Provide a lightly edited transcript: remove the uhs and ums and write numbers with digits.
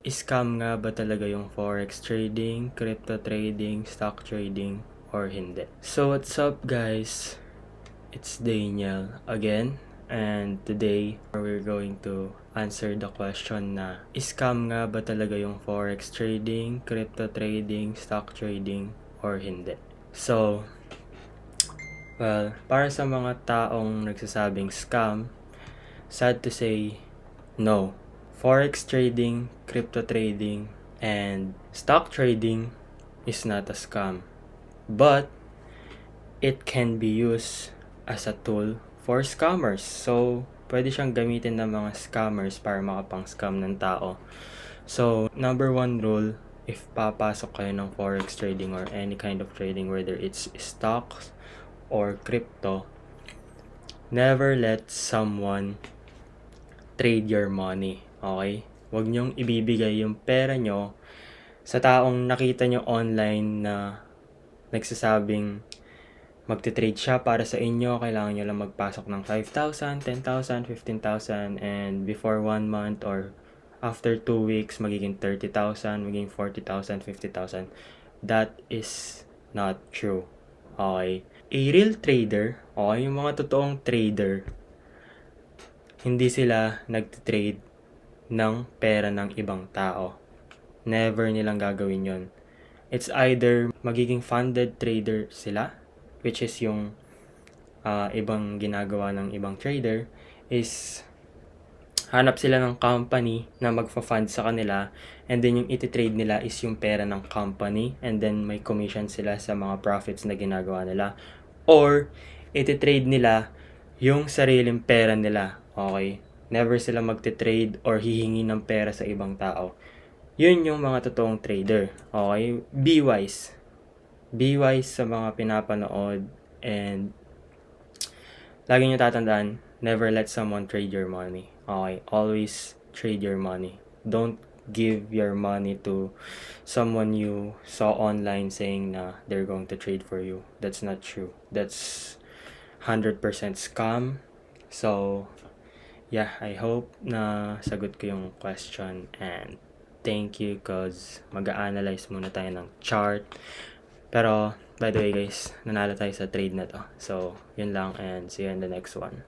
scam nga ba talaga yung forex trading, crypto trading, stock trading, or hindi? So what's up guys? It's Daniel again, and today we're going to answer the question na scam nga ba talaga yung forex trading, crypto trading, stock trading, or hindi? So, well, para sa mga taong nagsasabing scam, sad to say, no. Forex trading, crypto trading, and stock trading is not a scam. But it can be used as a tool for scammers. So, pwede siyang gamitin ng mga scammers para makapang-scam ng tao. So, number one rule, if papasok kayo ng forex trading or any kind of trading, whether it's stocks or crypto, never let someone trade your money. Okay? Huwag niyong ibibigay yung pera nyo sa taong nakita nyo online na nagsasabing magte-trade siya para sa inyo. Kailangan nyo lang magpasok ng 5,000, 10,000, 15,000, and before 1 month or after 2 weeks, magiging 30,000, magiging 40,000, 50,000. That is not true. Okay? A real trader, okay, yung mga totoong trader, hindi sila nagte-trade ng pera ng ibang tao. Never nilang gagawin yon. It's either magiging funded trader sila, which is yung ibang ginagawa ng ibang trader, is hanap sila ng company na magfa-fund sa kanila, and then yung iti-trade nila is yung pera ng company, and then may commission sila sa mga profits na ginagawa nila. Or, iti-trade nila yung sariling pera nila. Okay? Never sila magte-trade or hihingi ng pera sa ibang tao. Yun yung mga totoong trader. Okay? Be wise. Be wise sa mga pinapanood, and lagi nyo tatandaan, never let someone trade your money. Okay? Always trade your money. Don't give your money to someone you saw online saying na they're going to trade for you. That's not true. That's 100% scam. So, yeah, I hope na sagot ko yung question, and thank you cause mag-a-analyze muna tayo ng chart. Pero, by the way guys, nanalo tayo sa trade na to. So, yun lang, and see you in the next one.